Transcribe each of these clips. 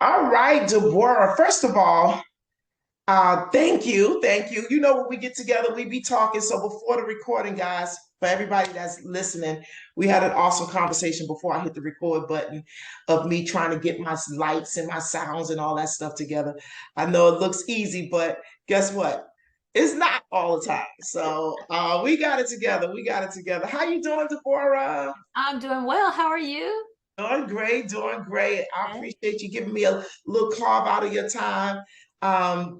All right, Deborah. First of all, thank you. Thank you. You know, when we get together, we be talking. So before the recording, guys, for everybody that's listening, we had an awesome conversation before I hit the record button of me trying to get my lights and my sounds and all that stuff together. I know it looks easy, but guess what? It's not all the time. So we got it together. We got it together. How you doing, Deborah? I'm doing well. How are you? Doing great, doing great. I Okay. appreciate you giving me a little carve out of your time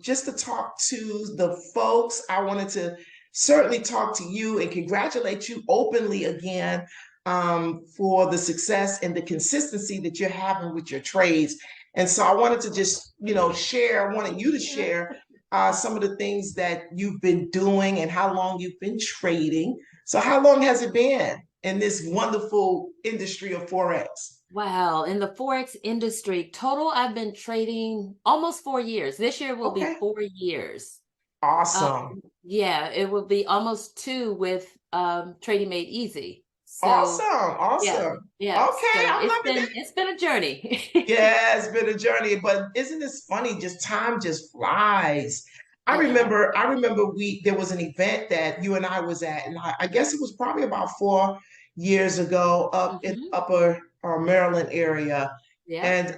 just to talk to the folks. I wanted to certainly talk to you and congratulate you openly again for the success and the consistency that you're having with your trades. And so I wanted to just, share, I wanted you to share some of the things that you've been doing and how long you've been trading. So, how long has it been in this wonderful industry of Forex? Wow. In the Forex industry, total, I've been trading almost 4 years. This year will be Okay. 4 years. Um, Awesome. yeah, it will be almost two with Trading Made Easy. Awesome. So Awesome. yeah, yeah. Okay. So I'm it's loving been it. it's been a journey. Yeah, it's been a journey, but isn't this funny? Just time just flies. I It has. remember, I remember there was an event that you and I was at, and I guess it was probably about 4 years ago up in Hmm. upper Maryland area. Yep.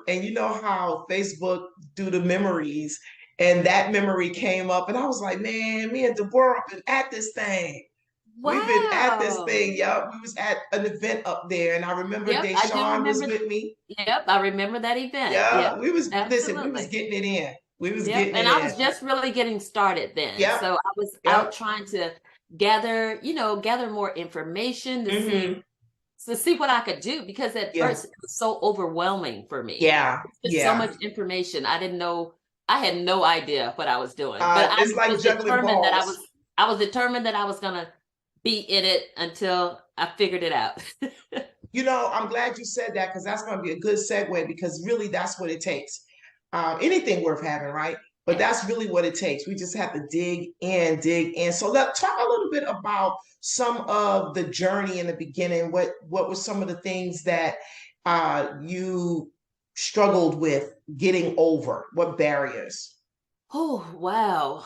And you know how Facebook do the memories, and that memory came up, and I was like, man, me and Deborah have been at this thing. We've been at this Wow. thing. Yeah, we was at an event up there, and I remember Yep, I do Deshaun was remember. with me. Yep, I remember that event. Yeah, Yep, we was listen, we was absolutely. getting it in. We was Yep. getting it And I in. was just really getting started then. Yep, So I was out yep. trying to gather more information Hmm. to see what I could do because at Yeah, first it was so overwhelming for me. yeah, It's just so yeah. much information. I didn't know, I had no idea what I was doing. But I It's like was juggling determined that balls. I was determined that I was gonna be in it until I figured it out. You know, I'm glad you said that because that's going to be a good segue because really that's what it takes. Anything worth having, right? But Yes. that's really what it takes. We just have to dig in, dig in. So let's talk a little bit about some of the journey in the beginning. What were some of the things that you struggled with getting over? What barriers? Oh, wow.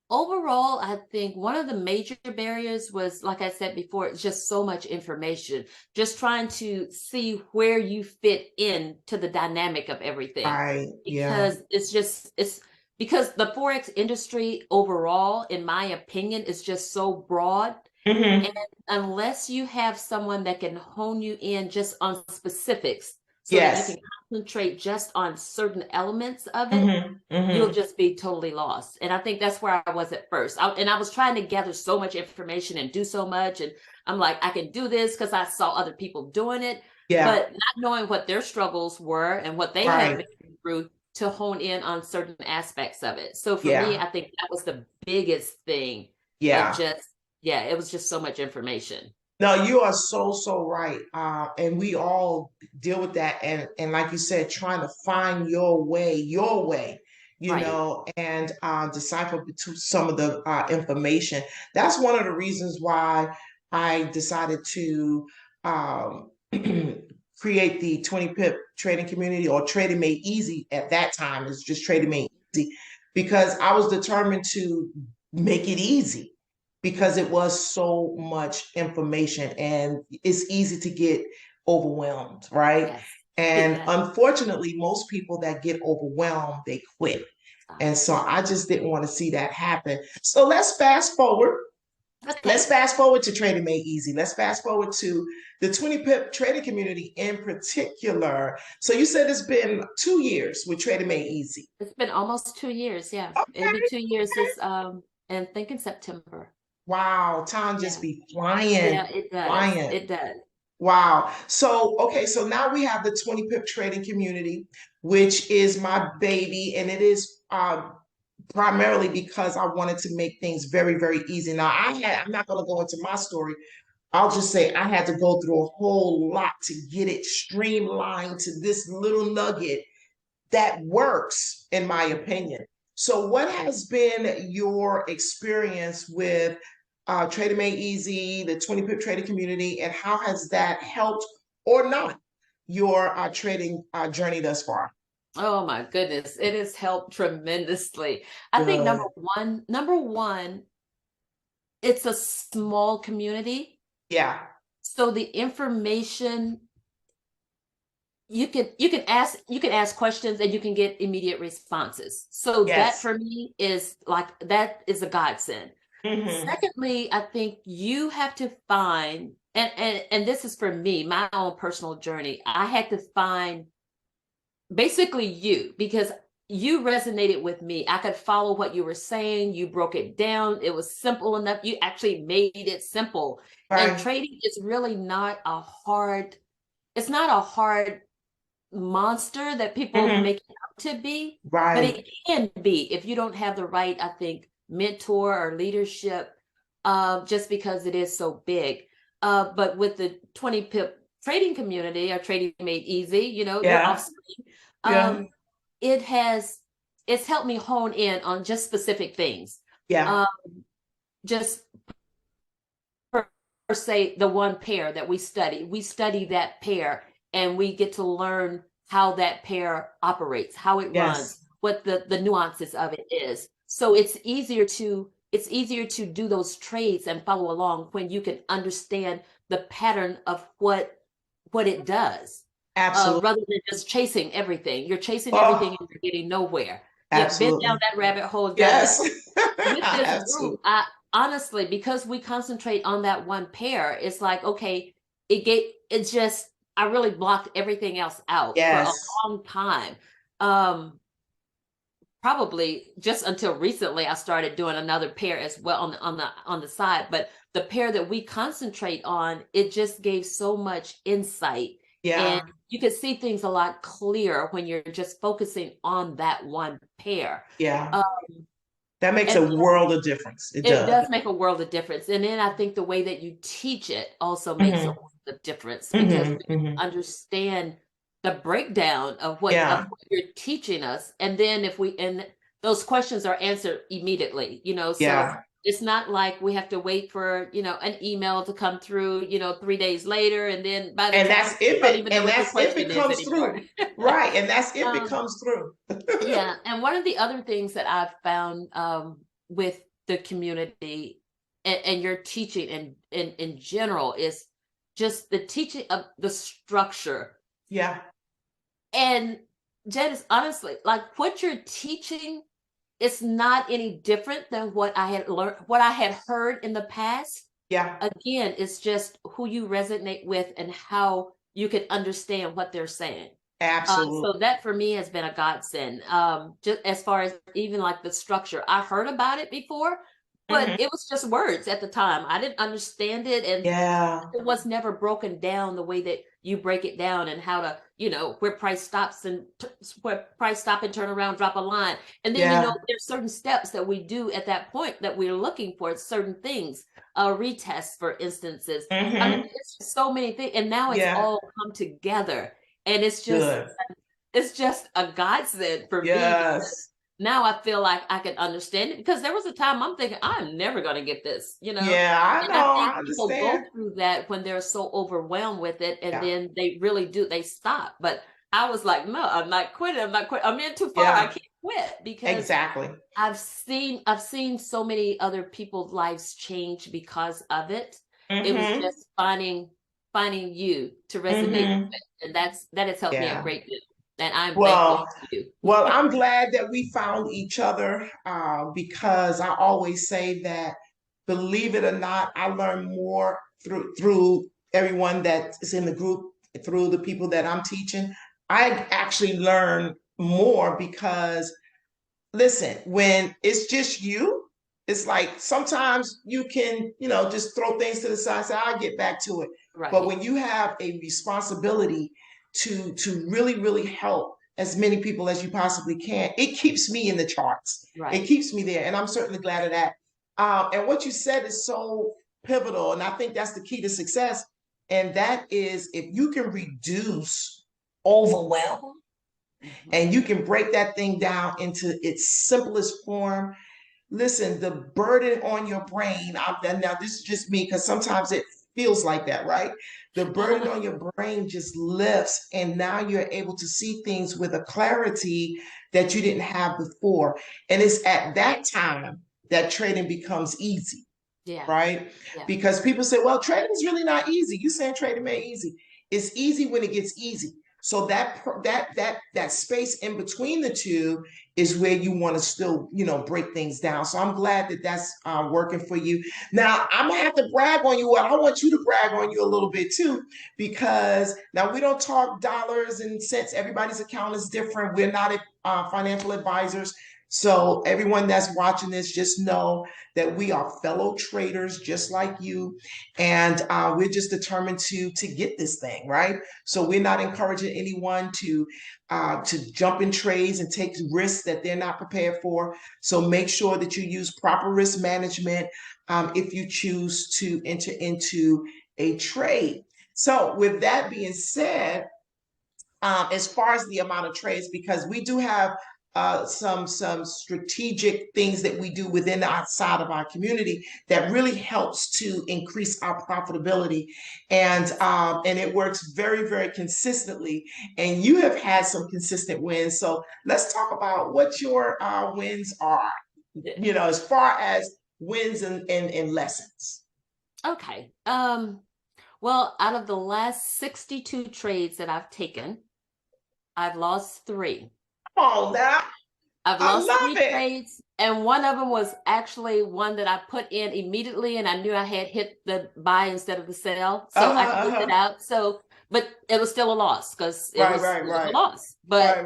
Overall, I think one of the major barriers was, like I said before, it's just so much information, just trying to see where you fit in to the dynamic of everything. Right. Yeah. Because it's because the Forex industry overall, in my opinion, is just so broad. Hmm. And unless you have someone that can hone you in just on specifics so that you Yes. can concentrate just on certain elements of it, Hmm. you'll Hmm. just be totally lost. And I think that's where I was at first. And I was trying to gather so much information and do so much. And I'm like, I can do this because I saw other people doing it, Yeah. but not knowing what their struggles were and what they had Right. been through to hone in on certain aspects of it. So for me, Yeah. I think that was the biggest thing of Yeah. just, yeah, it was just so much information. No, you are so, so right. And we all deal with that. And like you said, trying to find your way, Right. and decipher between some of the information. That's one of the reasons why I decided to um, create the 20 pip trading community or trading made easy at that time. It's just trading made easy because I was determined to make it easy because it was so much information and it's easy to get overwhelmed, right? Yes. And Yes. unfortunately, most people that get overwhelmed, they quit. And so Yep. I just didn't want to see that happen. So let's fast forward. Let's Okay. fast forward to Trading Made Easy. Let's fast forward to the 20 pip trading community in particular. So you said it's been 2 years with Trading Made Easy. It's been almost 2 years. Yeah. It'll be Okay. 2 years this and think in September. Wow, time just Yeah. be flying, Yeah, it does. flying. It does. Wow. So, okay, so now we have the 20 pip trading community, which is my baby, and it is primarily because I wanted to make things very, very easy. Now, I'm not going to go into my story. I'll just say I had to go through a whole lot to get it streamlined to this little nugget that works, in my opinion. So, what has been your experience with Trader Made Easy, the 20 pip trading community, and how has that helped or not your trading journey thus far? Oh my goodness, it has helped tremendously. I think Good. number one, it's a small community. Yeah. So the information you can ask questions and you can get immediate responses. So that Yes. for me is like that is a godsend. Hmm. Secondly, I think you have to find and this is for me, my own personal journey. I had to find basically you because you resonated with me. I could follow what you were saying. You broke it down. It was simple enough. You actually made it simple. And Right. trading is really not a hard, it's not a hard monster that people Hmm. make it out to be, but Right. it can be if you don't have the right, I think, mentor or leadership, just because it is so big. But with the 20 pip trading community or trading made easy, your Yeah. offspring, Yeah. um, it has it's helped me hone in on just specific things. Yeah. Um, just per se, the one pair that we study that pair and we get to learn how that pair operates, how it runs, Yes. what the nuances of it is. So it's easier to do those trades and follow along when you can understand the pattern of what it does, Absolutely. rather than just chasing everything. You're chasing everything Oh, and you're getting nowhere. Yeah, been down absolutely. that rabbit hole, done that. Yes. With this group, Absolutely. I honestly, because we concentrate on that one pair, it's like, okay, it's just, I really blocked everything else out for a Yes. long time. Um, Probably just until recently I started doing another pair as well on the side, but the pair that we concentrate on, it just gave so much insight, and Yeah. you can see things a lot clearer when you're just focusing on that one pair. Yeah. Um, That makes and a world of difference. It it does. does make a world of difference. And then I think the way that you teach it also makes a Hmm. world of difference because Hmm. we can Hmm. understand the breakdown of what Yeah. you're teaching us. And then if we and those questions are answered immediately, so Yeah. it's not like we have to wait for, an email to come through, 3 days later, and then by the And time you don't even know what your that's if it question is comes anymore. through. Right. And that's if it um, comes through. yeah, and one of the other things that I've found, with the community and your teaching in general is just the teaching of the structure. Yeah. And Janice, honestly, like what you're teaching is not any different than what I had learned, what I had heard in the past. Yeah. Again, it's just who you resonate with and how you can understand what they're saying. So Absolutely. that for me has been a godsend. Just as far as even like the structure, I heard about it before, but Hmm. it was just words at the time. I didn't understand it, and Yeah. it was never broken down the way that you break it down and how to, where price stops and where price stop and turn around, drop a line. And then, Yeah. there's certain steps that we do at that point that we're looking for certain things, retests, for instances. I mean, Hmm. it's so many things. And now it's Yeah. all come together. And Good. it's just a godsend for me because Yes. now I feel like I can understand it because there was a time I'm thinking I'm never going to get this. Yeah, I And I know. think I people go understand. through that when they're so overwhelmed with it, and Yeah. then they really do, they stop. But I was like, no, I'm not quitting. I'm not quitting. I'm in too far. I Yeah. can't quit because Exactly. I've seen so many other people's lives change because of it. It was Hmm. just finding you to resonate Hmm. with, and that has helped me a Yeah. great deal. And I'm thankful Well, to you. I'm glad that we found each other because I always say that, believe it or not, I learn more through everyone that is in the group, through the people that I'm teaching. I actually learn more because, listen, when it's just you, it's like sometimes you can, just throw things to the side, say, I'll get back to it. But Right, when you have a responsibility to really, really help as many people as you possibly can, it keeps me in the charts. It right. keeps me there. And I'm certainly glad of that. And what you said is so pivotal. And I think that's the key to success. And that is if you can reduce overwhelm Mhm. and you can break that thing down into its simplest form. Listen, the burden on your brain, now this is just me because sometimes feels like that, right? The burden on your brain just lifts, and now you're able to see things with a clarity that you didn't have before. And it's at that time that trading becomes easy, Yeah. right? Yeah. Because people say, well, trading is really not easy. You saying trading made easy. It's easy when it gets easy. So that space in between the two is where you want to still, break things down. So I'm glad that that's working for you. Now I'm gonna have to brag on you. Well, I want you to brag on you a little bit too, because now we don't talk dollars and cents. Everybody's account is different. We're not financial advisors. So everyone that's watching this, just know that we are fellow traders just like you, and we're just determined to get this thing right. So we're not encouraging anyone to jump in trades and take risks that they're not prepared for. So make sure that you use proper risk management if you choose to enter into a trade. So with that being said, as far as the amount of trades, because we do have some strategic things that we do within outside of our community that really helps to increase our profitability, and it works very, very consistently. And you have had some consistent wins, so let's talk about what your wins are. As far as wins and lessons. Okay. Well, out of the last 62 trades that I've taken, I've lost 3. Come on now. I've I lost love 3 it. trades, and one of them was actually one that I put in immediately, and I knew I had hit the buy instead of the sell, so I closed it out. So, but it was still a loss because it was a loss. But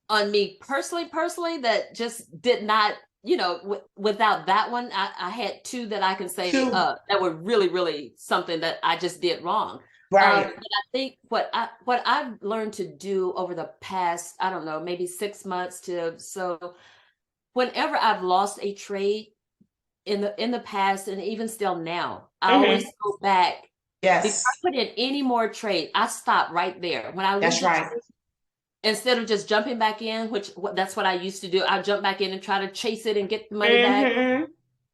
on me personally, that just did not, without that one, I had 2 that I can say that were really, really something that I just did wrong. Right. But I think what I've learned to do over the past, I don't know, maybe 6 months so whenever I've lost a trade in the past, and even still now, I always go back. Before I put in any more trade, I stop right there. When I lose a trade, instead of just jumping back in, that's what I used to do. I jump back in and try to chase it and get the money back.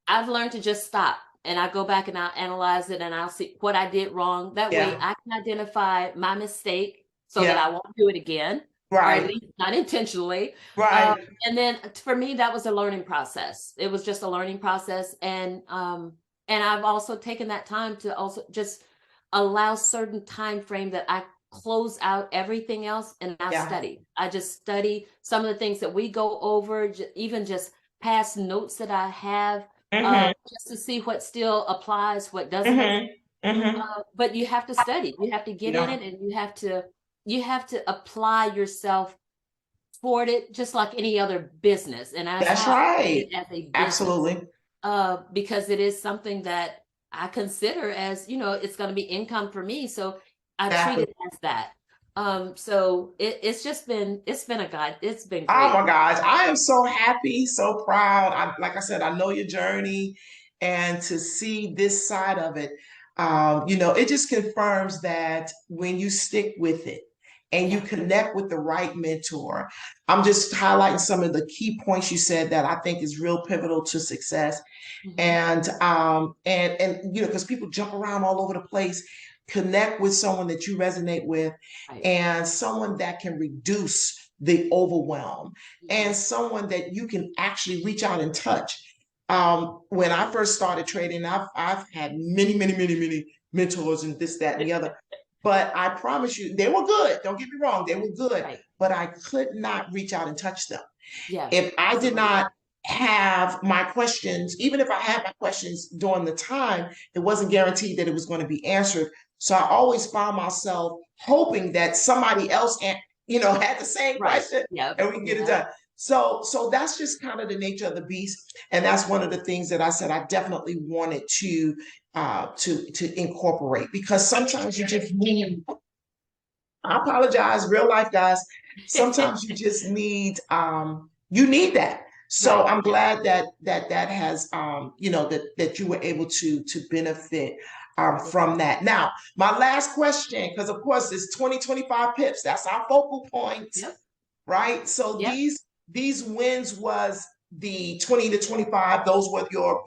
I've learned to just stop, and I go back and I'll analyze it, and I'll see what I did wrong. That way I can identify my mistake so that I won't do it again, or at least not intentionally. And then for me, that was a learning process. It was just a learning process. And I've also taken that time to also just allow certain time frame that I close out everything else, and I just study some of the things that we go over, even just past notes that I have, just to see what still applies, what doesn't. But you have to study, you have to get in it, and you have to apply yourself toward it, just like any other business. And that's right. As a business, absolutely. Because it is something that I consider as, it's going to be income for me. So I treat it as that. So it's been a guide. It's been great. Oh my gosh. I am so happy, so proud. Like I said, I know your journey, and to see this side of it, it just confirms that when you stick with it and you connect with the right mentor. I'm just highlighting some of the key points you said that I think is real pivotal to success. And because people jump around all over the place. Connect with someone that you resonate with, and someone that can reduce the overwhelm, and someone that you can actually reach out and touch. When I first started trading, I've had many, many, many, many mentors and this, that, and the other. But I promise you, they were good. Don't get me wrong, they were good. But I could not reach out and touch them. If I did not have my questions, even if I had my questions during the time, it wasn't guaranteed that it was going to be answered. So I always found myself hoping that somebody else, had the same question, and we can get it done. So that's just kind of the nature of the beast, and that's one of the things that I said I definitely wanted to incorporate, because sometimes you just need. I apologize, real life guys. Sometimes you just need you need that. So I'm glad that has that you were able to benefit from that. Now, my last question, because of course it's 20-25 pips. That's our focal point, right? So these wins was the 20 to 25. Those were your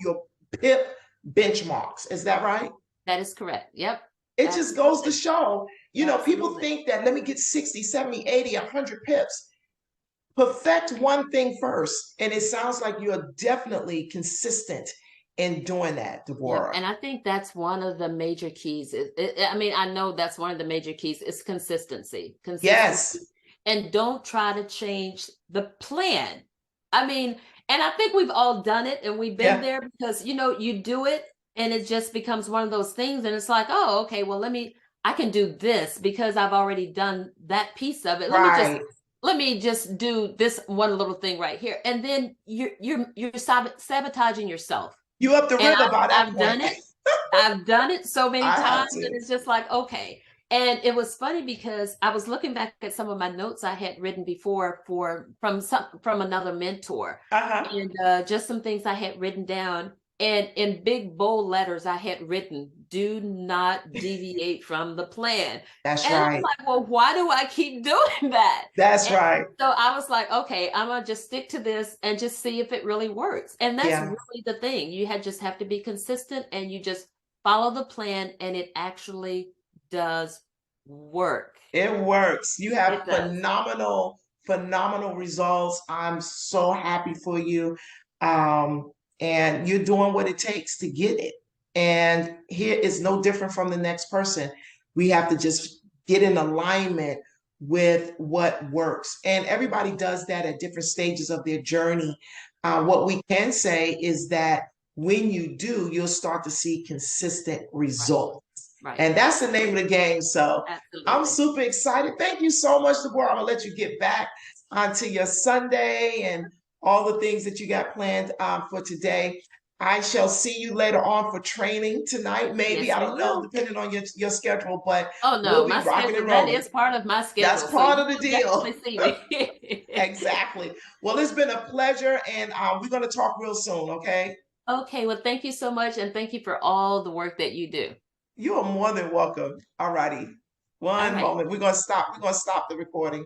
pip benchmarks. Is that right? That is correct. Yep. It just goes to Absolutely. show, people Absolutely. think that let me get 60, 70, 80, 100 pips. Perfect one thing first. And it sounds like you're definitely consistent in doing that, Yep. Deborah. And I think that's one of the major keys. I mean, I know that's one of the major keys is consistency. Yes. Consistency. And don't try to change the plan. I mean, and I think we've all done it and we've been Yeah. there because, you do it and it just becomes one of those things. And it's like, oh, okay, well, I can do this because I've already done that piece of it. Right. Let me just do this one little thing right here. And then you're sabotaging yourself. You up the And river by that I've point. done it. I've done it so many I have times that to. it's just like, okay. And it was funny because I was looking back at some of my notes I had written before from another mentor, Uh-huh. and just some things I had written down. And in big bold letters, I had written, "Do not deviate from the plan." That's And I'm right. like, well, why do I keep doing that? That's And right. so I was like, okay, I'm gonna just stick to this and just see if it really works. And that's Yeah. really the thing. Just have to be consistent and you just follow the plan and it actually does work. It works. You have It does. phenomenal results. I'm so happy for you. Um, and you're doing what it takes to get it. And here is no different from the next person. We have to just get in alignment with what works. And everybody does that at different stages of their journey. What we can say is that when you do, you'll start to see consistent Right. results. Right. And that's the name of the game. So I'm Absolutely. super excited. Thank you so much, Deborah. I'm gonna let you get back onto your Sunday and all the things that you got planned for today. I shall see you later on for training tonight, maybe. Yes, I we don't know, will. depending on your schedule, but Oh we'll no, be my rocking and schedule, that rolling. is part of my That's schedule. So part you of the will definitely deal. see me. Exactly. Well, it's been a pleasure, and we're going to talk real soon, okay? Okay, well, thank you so much. And thank you for all the work that you do. You are more than welcome. All righty. All One right. moment. We're gonna stop. We're gonna stop the recording.